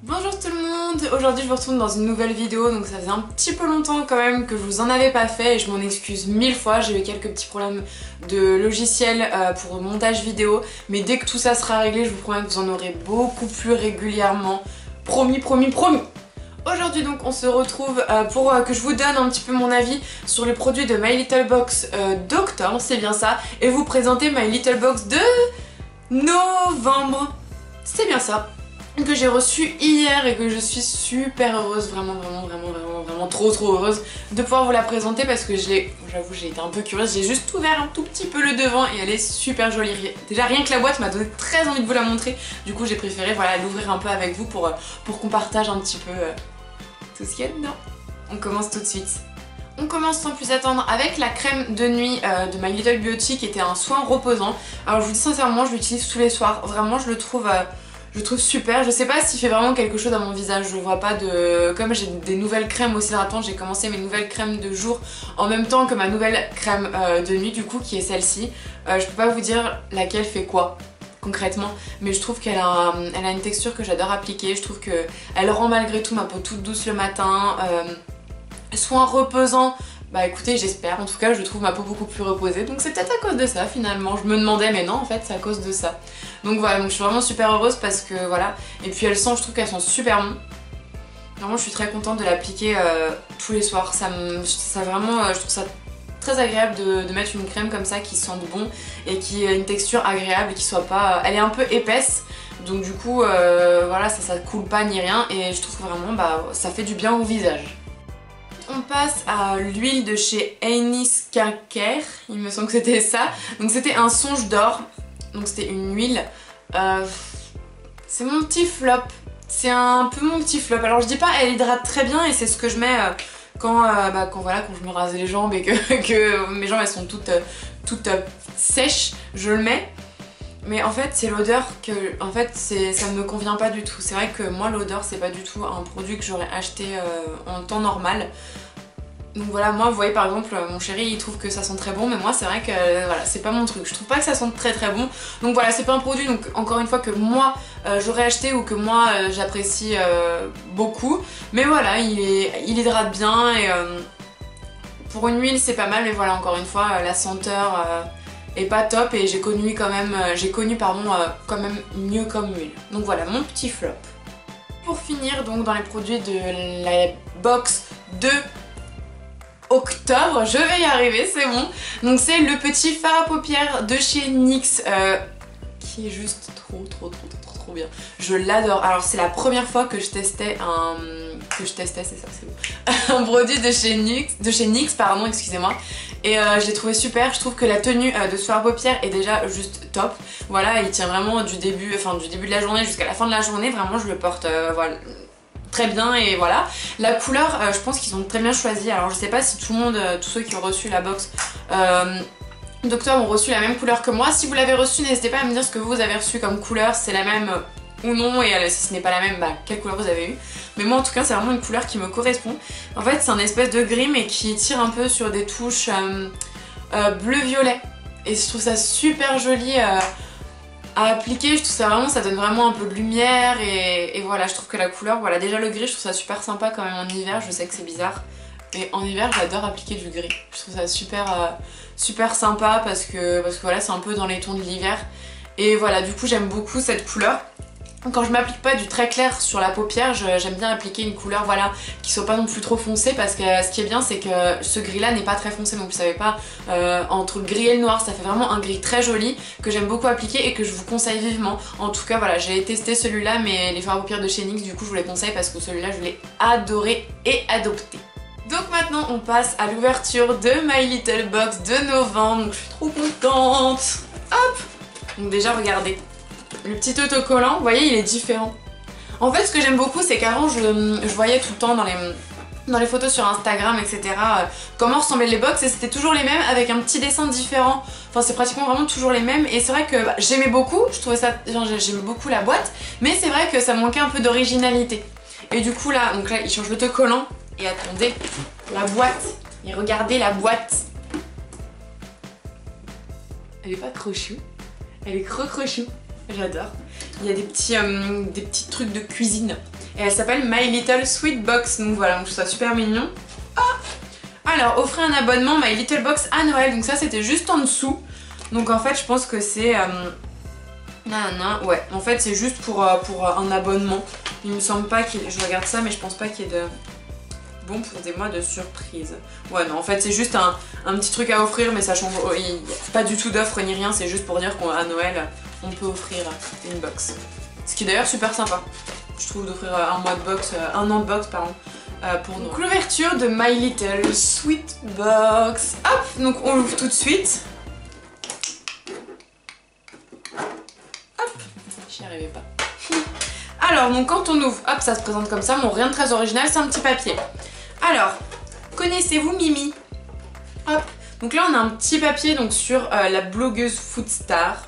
Bonjour tout le monde, aujourd'hui je vous retrouve dans une nouvelle vidéo, donc ça faisait un petit peu longtemps quand même que je vous en avais pas fait et je m'en excuse 1000 fois, j'ai eu quelques petits problèmes de logiciel pour le montage vidéo, mais dès que tout ça sera réglé je vous promets que vous en aurez beaucoup plus régulièrement, promis, promis, promis. Aujourd'hui donc on se retrouve pour que je vous donne un petit peu mon avis sur les produits de My Little Box d'octobre, c'est bien ça, et vous présenter My Little Box de novembre, c'est bien ça, que j'ai reçu hier et que je suis super heureuse, vraiment trop heureuse de pouvoir vous la présenter parce que j'avoue j'ai été un peu curieuse, j'ai juste ouvert un tout petit peu le devant et elle est super jolie. Déjà rien que la boîte m'a donné très envie de vous la montrer, du coup j'ai préféré voilà, l'ouvrir un peu avec vous pour qu'on partage un petit peu tout ce qu'il y a dedans. On commence tout de suite. On commence sans plus attendre avec la crème de nuit de My Little Beauty qui était un soin reposant. Alors je vous dis sincèrement, je l'utilise tous les soirs, vraiment je le trouve super. Je sais pas s'il fait vraiment quelque chose à mon visage, je vois pas de... Comme j'ai des nouvelles crèmes aussi hydratantes, j'ai commencé mes nouvelles crèmes de jour en même temps que ma nouvelle crème de nuit du coup qui est celle-ci. Je peux pas vous dire laquelle fait quoi concrètement, mais je trouve qu'elle a une texture que j'adore appliquer, je trouve qu'elle rend malgré tout ma peau toute douce le matin. Soin reposant, bah écoutez j'espère, en tout cas je trouve ma peau beaucoup plus reposée, donc c'est peut-être à cause de ça finalement, je me demandais mais non en fait c'est à cause de ça. Donc voilà, donc je suis vraiment super heureuse parce que voilà, et puis elles sentent, je trouve qu'elles sont super bonnes. Vraiment je suis très contente de l'appliquer tous les soirs, vraiment, je trouve ça très agréable de mettre une crème comme ça qui sente bon et qui a une texture agréable et qui soit pas... Elle est un peu épaisse, donc du coup voilà, ça coule pas ni rien et je trouve que vraiment bah, ça fait du bien au visage. On passe à l'huile de chez Hainy Skincare, il me semble que c'était ça. Donc c'était un songe d'or, donc c'était une huile. C'est mon petit flop, c'est un peu mon petit flop. Alors je dis pas elle hydrate très bien et c'est ce que je mets quand je me rase les jambes et que mes jambes elles sont toutes sèches, je le mets. Mais en fait c'est l'odeur que ça ne me convient pas du tout. C'est vrai que moi l'odeur c'est pas du tout un produit que j'aurais acheté en temps normal. Donc voilà, moi vous voyez par exemple mon chéri il trouve que ça sent très bon, mais moi c'est vrai que voilà, c'est pas mon truc. Je trouve pas que ça sente très bon. Donc voilà, c'est pas un produit donc encore une fois que moi j'aurais acheté ou que moi j'apprécie beaucoup. Mais voilà, il hydrate bien et pour une huile c'est pas mal, mais voilà encore une fois la senteur est pas top et j'ai connu quand même mieux comme huile. Donc voilà mon petit flop. Pour finir donc dans les produits de la box de octobre, je vais y arriver, c'est bon. Donc c'est le petit fard à paupières de chez NYX qui est juste trop bien. Je l'adore. Alors c'est la première fois que je testais un produit de chez NYX, pardon, excusez-moi. Et je l'ai trouvé super, je trouve que la tenue de ce fard à paupières est déjà juste top. Voilà, il tient vraiment du début de la journée jusqu'à la fin de la journée, vraiment je le porte voilà, très bien et voilà. La couleur, je pense qu'ils ont très bien choisi. Alors je sais pas si tous ceux qui ont reçu la box d'octobre ont reçu la même couleur que moi. Si vous l'avez reçu, n'hésitez pas à me dire ce que vous avez reçu comme couleur, c'est la même ou non, et si ce n'est pas la même, bah, quelle couleur vous avez eu. Mais moi en tout cas c'est vraiment une couleur qui me correspond. En fait c'est un espèce de gris mais qui tire un peu sur des touches bleu-violet. Et je trouve ça super joli à appliquer, je trouve ça vraiment, ça donne vraiment un peu de lumière et voilà, je trouve que la couleur, voilà, déjà le gris je trouve ça super sympa quand même en hiver, je sais que c'est bizarre. Et en hiver j'adore appliquer du gris, je trouve ça super sympa parce que voilà c'est un peu dans les tons de l'hiver. Et voilà, du coup j'aime beaucoup cette couleur. Quand je m'applique pas du très clair sur la paupière, j'aime bien appliquer une couleur voilà, qui soit pas non plus trop foncée parce que ce qui est bien c'est que ce gris là n'est pas très foncé, donc vous savez pas, entre le gris et le noir ça fait vraiment un gris très joli que j'aime beaucoup appliquer et que je vous conseille vivement. En tout cas voilà, j'ai testé celui-là mais les fards à paupières de chez NYX du coup je vous les conseille parce que celui-là je l'ai adoré et adopté. Donc maintenant on passe à l'ouverture de My Little Box de novembre, donc je suis trop contente. Hop! Donc déjà regardez. Le petit autocollant, vous voyez, il est différent. En fait, ce que j'aime beaucoup, c'est qu'avant, je voyais tout le temps dans les photos sur Instagram, etc. Comment ressemblaient les box et c'était toujours les mêmes avec un petit dessin différent. Enfin, c'est pratiquement vraiment toujours les mêmes. Et c'est vrai que bah, j'aimais beaucoup, j'aimais beaucoup la boîte, mais c'est vrai que ça manquait un peu d'originalité. Et du coup, là, il change l'autocollant. Et attendez, la boîte. Et regardez la boîte. Elle est pas crochou, elle est crochou. J'adore. Il y a des petits trucs de cuisine et elle s'appelle My Little Sweet Box. Donc voilà, donc je trouve ça super mignon. Alors, offrez un abonnement My Little Box à Noël. Donc ça, c'était juste en dessous. Donc en fait, je pense que c'est... ouais, en fait, c'est juste pour un abonnement. Il me semble pas qu'il... Je regarde ça, mais je pense pas qu'il y ait de... Bon pour des mois de surprise. Ouais, non, en fait, c'est juste un petit truc à offrir, mais ça change... Il n'y a pas du tout d'offre ni rien. C'est juste pour dire qu'à Noël, on peut offrir une box. Ce qui est d'ailleurs super sympa. Je trouve d'offrir un an de box, pardon. Pour donc l'ouverture de My Little Sweet Box. Hop, donc on l'ouvre tout de suite. Hop, j'y arrivais pas. Alors donc quand on ouvre, hop, ça se présente comme ça. Bon, rien de très original, c'est un petit papier. Alors, connaissez-vous Mimi? Hop, donc là on a un petit papier donc sur la blogueuse Foodstar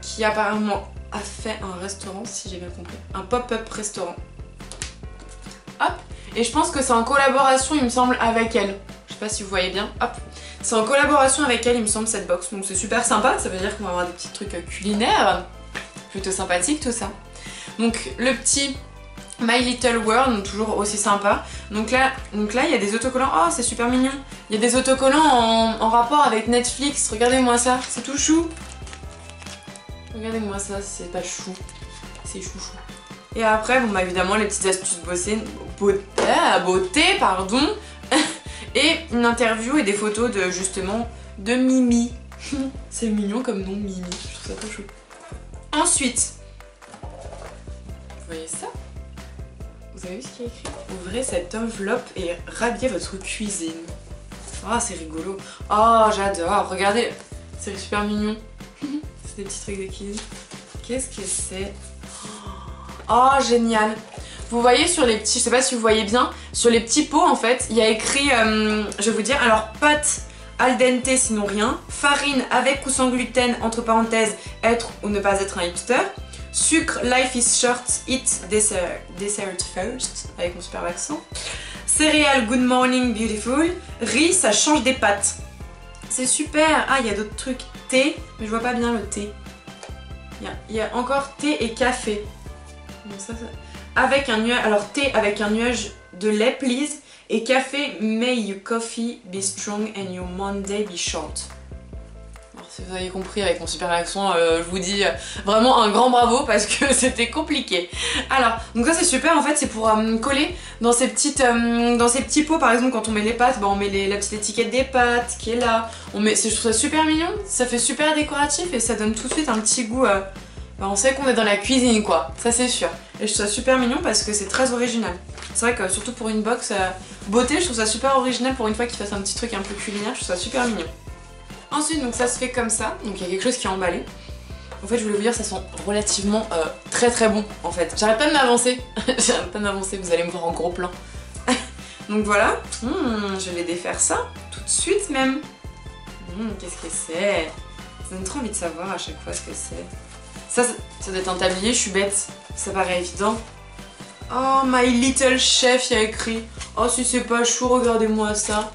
qui apparemment a fait un restaurant, si j'ai bien compris, un pop-up restaurant. Hop, et je pense que c'est en collaboration, il me semble, avec elle. Je sais pas si vous voyez bien, hop. C'est en collaboration avec elle, il me semble, cette box. Donc c'est super sympa, ça veut dire qu'on va avoir des petits trucs culinaires. Plutôt sympathique tout ça. Donc le petit My Little World, donc toujours aussi sympa. Donc là il y a des autocollants. Oh, c'est super mignon. Il y a des autocollants en rapport avec Netflix. Regardez-moi ça, c'est tout chou. Regardez-moi ça, c'est pas chou. C'est chouchou. Et après, bon bah évidemment les petites astuces beauté, pardon. Et une interview et des photos de justement de Mimi. C'est mignon comme nom, Mimi. Je trouve ça trop chou. Ensuite, vous voyez ça? Vous avez vu ce qu'il y a écrit? Ouvrez cette enveloppe et rhabillez votre cuisine. Ah, c'est rigolo. Oh, j'adore. Regardez, c'est super mignon. C'est des petits trucs de cuisine. Qu'est-ce que c'est? Oh, génial. Vous voyez sur les petits, je sais pas si vous voyez bien, sur les petits pots en fait, il y a écrit, je vais vous dire, alors pâte al dente sinon rien, farine avec ou sans gluten, entre parenthèses, être ou ne pas être un hipster, sucre, life is short, eat dessert first, avec mon super accent, céréales, good morning, beautiful, riz, ça change des pâtes. C'est super. Ah, il y a d'autres trucs, thé, mais je vois pas bien le thé. Il y a encore thé et café. Donc ça... Avec un nuage, alors thé avec un nuage de lait please, et café may your coffee be strong and your Monday be short. Alors si vous avez compris avec mon super accent, je vous dis vraiment un grand bravo parce que c'était compliqué. Alors donc ça c'est super, en fait c'est pour coller dans ces petits pots. Par exemple quand on met les pâtes, bah, on met la petite étiquette des pâtes qui est là. Je trouve ça super mignon, ça fait super décoratif et ça donne tout de suite un petit goût. On sait qu'on est dans la cuisine quoi, ça c'est sûr. Et je trouve ça super mignon parce que c'est très original. C'est vrai que surtout pour une box beauté, je trouve ça super original pour une fois qu'ils fassent un petit truc un peu culinaire, je trouve ça super mignon. Ensuite donc ça se fait comme ça, donc il y a quelque chose qui est emballé. En fait je voulais vous dire ça sent relativement très bon en fait. J'arrête pas de m'avancer, vous allez me voir en gros plan. Donc voilà, je vais défaire ça tout de suite même. Qu'est-ce que c'est? Ça donne trop envie de savoir à chaque fois ce que c'est. Ça doit être un tablier, je suis bête. Ça paraît évident. Oh, My Little Chef, il y a écrit. Oh, si c'est pas chou, regardez-moi ça.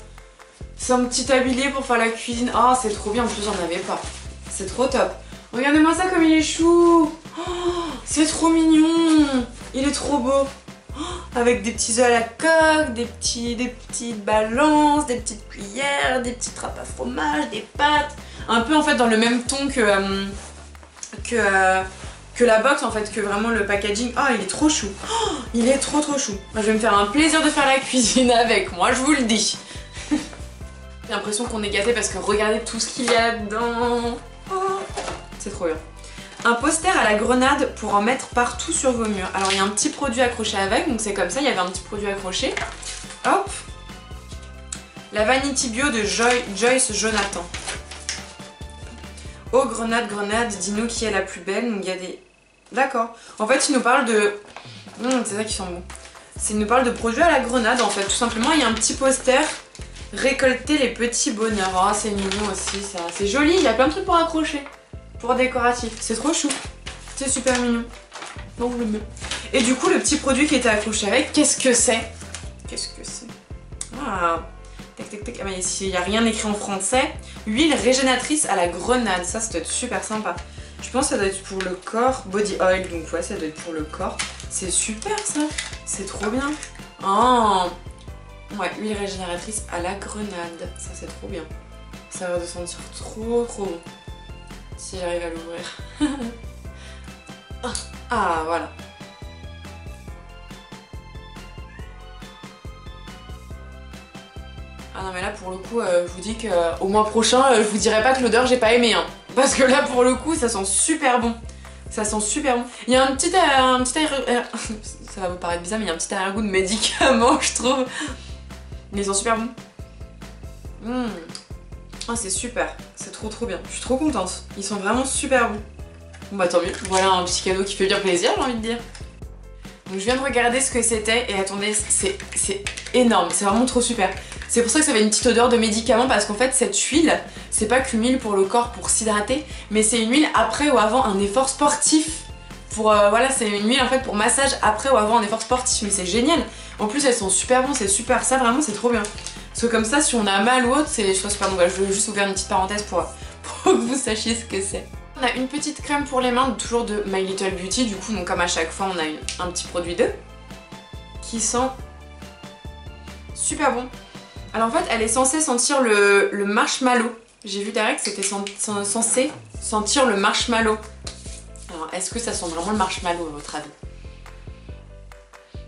C'est un petit tablier pour faire la cuisine. Oh, c'est trop bien, en plus j'en avais pas. C'est trop top. Regardez-moi ça comme il est chou. Oh, c'est trop mignon. Il est trop beau. Oh, avec des petits œufs à la coque, des petites balances, des petites cuillères, des petits trappes à fromage, des pâtes. Un peu en fait dans le même ton que la box en fait, que vraiment le packaging. Oh, il est trop chou. Oh, il est trop chou. Moi, je vais me faire un plaisir de faire la cuisine avec, moi je vous le dis. J'ai l'impression qu'on est gâté parce que regardez tout ce qu'il y a dedans. Oh, c'est trop bien. Un poster à la grenade pour en mettre partout sur vos murs. Alors il y a un petit produit accroché avec, donc c'est comme ça, il y avait un petit produit accroché. Hop. La Vanity Bio de Joyce Jonathan. Oh grenade, dis-nous qui est la plus belle. Donc il y a des... D'accord. En fait il nous parle de... c'est ça qui sent bon. Il nous parle de produits à la grenade en fait. Tout simplement il y a un petit poster. Récolter les petits bonheurs. Oh c'est mignon aussi ça. C'est joli, il y a plein de trucs pour accrocher. Pour décoratif. C'est trop chou. C'est super mignon. Donc je le mets. Et du coup le petit produit qui était accroché avec, qu'est-ce que c'est? Ah, tac tac tac. Ah bah ici il n'y a rien écrit en français. Huile régénératrice à la grenade. Ça doit être super sympa. Je pense que ça doit être pour le corps. Body oil, donc ouais, ça doit être pour le corps. C'est super ça. C'est trop bien. Oh. Ouais, huile régénératrice à la grenade. Ça c'est trop bien. Ça va de sentir trop bon. Si j'arrive à l'ouvrir. Ah voilà. Ah non mais là pour le coup je vous dis qu'au mois prochain je vous dirai pas que l'odeur j'ai pas aimé hein. Parce que là pour le coup ça sent super bon. Ça sent super bon. Il y a un petit ça va vous paraître bizarre mais il y a un petit arrière-goût de médicament je trouve. Mais ils sont super bons. Ah c'est super. C'est trop bien. Je suis trop contente. Ils sont vraiment super bons. Bon bah tant mieux. Voilà un petit cadeau qui fait bien plaisir j'ai envie de dire. Donc je viens de regarder ce que c'était et attendez c'est énorme. C'est vraiment trop super. C'est pour ça que ça avait une petite odeur de médicament parce qu'en fait cette huile, c'est pas qu'une huile pour le corps pour s'hydrater, mais c'est une huile après ou avant un effort sportif. Pour voilà, c'est une huile en fait pour massage après ou avant un effort sportif, mais c'est génial. En plus elles sont super bonnes, c'est super, ça vraiment c'est trop bien. Parce que comme ça si on a mal ou autre, c'est super bon. Voilà, je veux juste ouvrir une petite parenthèse pour que vous sachiez ce que c'est. On a une petite crème pour les mains, toujours de My Little Beauty, du coup donc comme à chaque fois on a un petit produit d'eux qui sent super bon. Alors en fait elle est censée sentir le marshmallow. J'ai vu derrière que c'était censé sentir le marshmallow. Alors est-ce que ça sent vraiment le marshmallow à votre avis?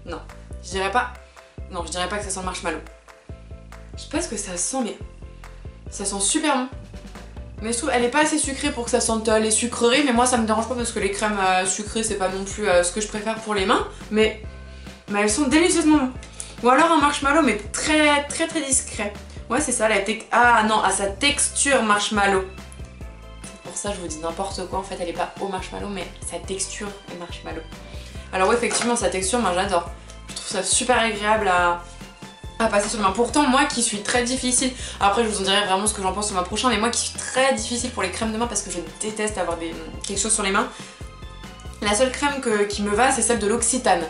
Non, je dirais pas. Non, je dirais pas que ça sent le marshmallow. Je sais pas ce que ça sent mais ça sent super bon. Mais je trouve elle est pas assez sucrée pour que ça sente les sucreries, mais moi ça me dérange pas parce que les crèmes sucrées c'est pas non plus ce que je préfère pour les mains, mais elles sont délicieusement bonnes. Ou alors un marshmallow mais très discret. Ouais c'est ça, ah non, à sa texture marshmallow. C'est pour ça que je vous dis n'importe quoi, en fait elle est pas au marshmallow mais sa texture est marshmallow. Alors ouais effectivement sa texture moi j'adore. Je trouve ça super agréable à passer sur les mains. Pourtant moi qui suis très difficile, après je vous en dirai vraiment ce que j'en pense le mois prochain, mais moi qui suis très difficile pour les crèmes de main parce que je déteste avoir quelque chose sur les mains, la seule crème qui me va c'est celle de l'Occitane.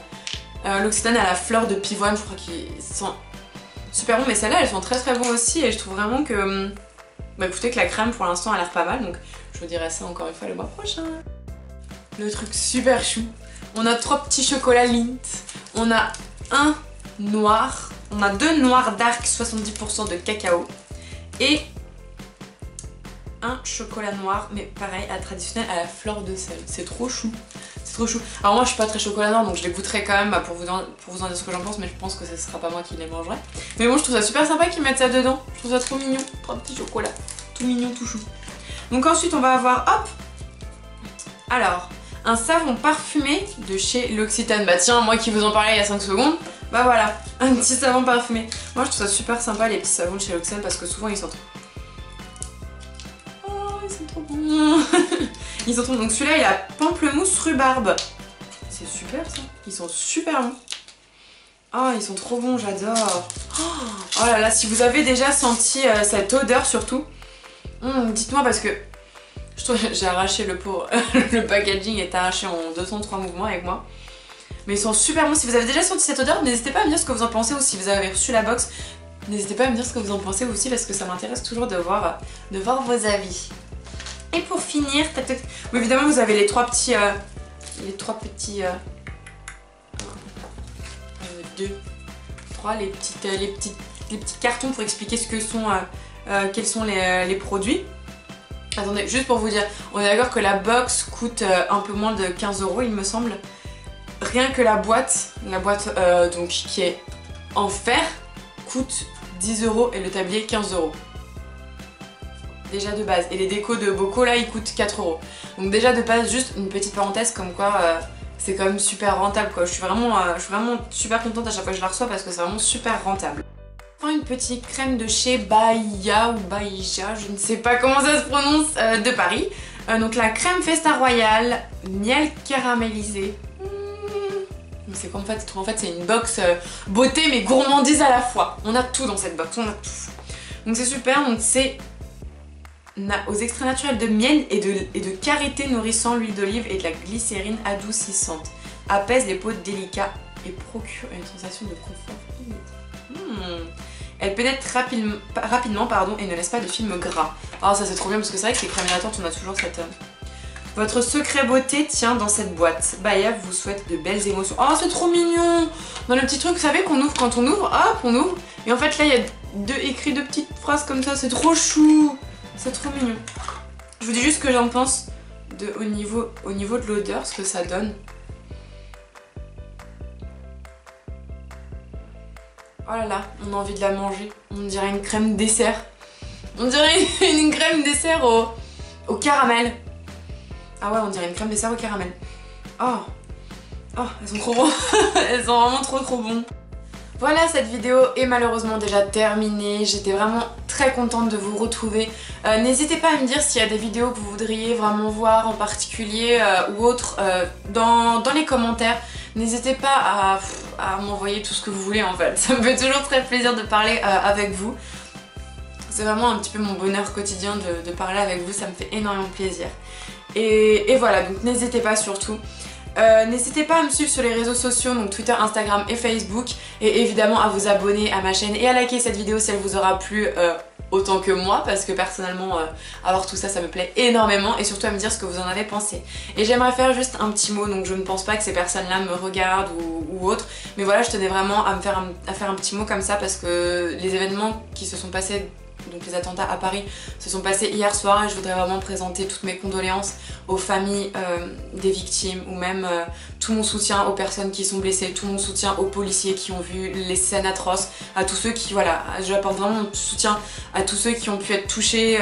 L'Occitane à la fleur de pivoine, je crois qu'ils sont super bons, mais celles-là elles sont très bonnes aussi et je trouve vraiment que bah écoutez que la crème pour l'instant a l'air pas mal, donc je vous dirai ça encore une fois le mois prochain. Le truc super chou, on a 3 petits chocolats Lindt, on a un noir, on a 2 noirs dark 70% de cacao et un chocolat noir mais pareil à traditionnel à la fleur de sel. C'est trop chou. C'est trop chou. Alors moi je suis pas très chocolat noir donc je les goûterai quand même pour vous en dire ce que j'en pense, mais je pense que ce sera pas moi qui les mangerai. Mais bon je trouve ça super sympa qu'ils mettent ça dedans. Je trouve ça trop mignon. 3 petits chocolats. Tout mignon, tout chou. Donc ensuite on va avoir hop. Alors un savon parfumé de chez l'Occitane. Bah tiens moi qui vous en parlais il y a 5 secondes. Bah voilà, un petit savon parfumé. Moi je trouve ça super sympa les petits savons de chez l'Occitane parce que souvent ils sentent... Oh ils sont trop bons. Ils sont trop bons. Donc celui-là il a pamplemousse rhubarbe. C'est super ça. Ils sont super bons. Oh ils sont trop bons, j'adore. Oh là là, si vous avez déjà senti cette odeur surtout, dites-moi parce que je trouve j'ai arraché le pot. Le packaging est arraché en 203 mouvements avec moi. Mais ils sont super bons. Si vous avez déjà senti cette odeur, n'hésitez pas à me dire ce que vous en pensez, ou si vous avez reçu la box, n'hésitez pas à me dire ce que vous en pensez aussi parce que ça m'intéresse toujours de voir vos avis. Et pour finir, bon, évidemment vous avez les 3 petits... les petits cartons pour expliquer ce que sont... quels sont les produits. Attendez, juste pour vous dire, on est d'accord que la box coûte un peu moins de 15 € il me semble. Rien que la boîte donc qui est en fer coûte 10 € et le tablier 15 €. Déjà de base. Et les décos de bocaux là ils coûtent 4 €. Donc déjà de base, juste une petite parenthèse comme quoi c'est quand même super rentable quoi. Je suis vraiment super contente à chaque fois que je la reçois parce que c'est vraiment super rentable. Enfin une petite crème de chez Bahia ou Bahia, je ne sais pas comment ça se prononce, de Paris. Donc la crème Festa Royale, miel caramélisé. C'est quoi en fait? En fait c'est une box beauté mais gourmandise à la fois. On a tout dans cette box, on a tout. Donc c'est super, donc c'est aux extraits naturels de miel et de karité nourrissant, l'huile d'olive et de la glycérine adoucissante. Apaise les peaux délicates et procure une sensation de confort immédiat. Elle pénètre rapidement et ne laisse pas de film gras. Alors ça c'est trop bien parce que c'est vrai que les crèmes hydratantes on a toujours cette... Votre secret beauté tient dans cette boîte. Baya vous souhaite de belles émotions. Oh, c'est trop mignon. Dans le petit truc, vous savez qu'on ouvre quand on ouvre, hop, on ouvre. Et en fait, là, il y a écrit deux petites phrases comme ça. C'est trop chou. C'est trop mignon. Je vous dis juste ce que j'en pense au niveau de l'odeur, ce que ça donne. Oh là là, on a envie de la manger. On dirait une crème dessert. On dirait une crème dessert au caramel. Ah ouais, on dirait une crème dessert au caramel. Oh, oh, elles sont trop bonnes. Elles sont vraiment trop bonnes. Voilà, cette vidéo est malheureusement déjà terminée. J'étais vraiment très contente de vous retrouver. N'hésitez pas à me dire s'il y a des vidéos que vous voudriez vraiment voir en particulier ou autres dans les commentaires. N'hésitez pas à m'envoyer tout ce que vous voulez en fait. Ça me fait toujours très plaisir de parler avec vous. C'est vraiment un petit peu mon bonheur quotidien de parler avec vous, ça me fait énormément plaisir. Et voilà, donc n'hésitez pas surtout. N'hésitez pas à me suivre sur les réseaux sociaux, donc Twitter, Instagram et Facebook. Et évidemment à vous abonner à ma chaîne et à liker cette vidéo si elle vous aura plu autant que moi. Parce que personnellement, avoir tout ça, ça me plaît énormément. Et surtout à me dire ce que vous en avez pensé. Et j'aimerais faire juste un petit mot, donc je ne pense pas que ces personnes-là me regardent ou autre. Mais voilà, je tenais vraiment à faire un petit mot comme ça parce que les événements qui se sont passés, donc les attentats à Paris, se sont passés hier soir et je voudrais vraiment présenter toutes mes condoléances aux familles des victimes ou même tout mon soutien aux personnes qui sont blessées, tout mon soutien aux policiers qui ont vu les scènes atroces, à tous ceux qui, voilà, j'apporte vraiment mon soutien à tous ceux qui ont pu être touchés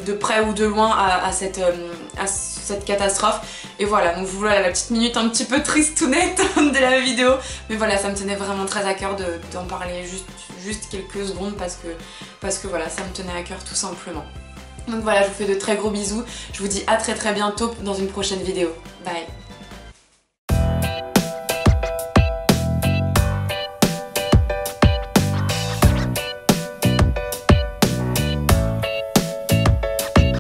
de près ou de loin à cette catastrophe. Et voilà, donc voilà la petite minute un petit peu tristounette de la vidéo, mais voilà, ça me tenait vraiment très à cœur d'en parler juste quelques secondes parce que voilà, ça me tenait à cœur tout simplement. Donc voilà, je vous fais de très gros bisous, je vous dis à très bientôt dans une prochaine vidéo. Bye.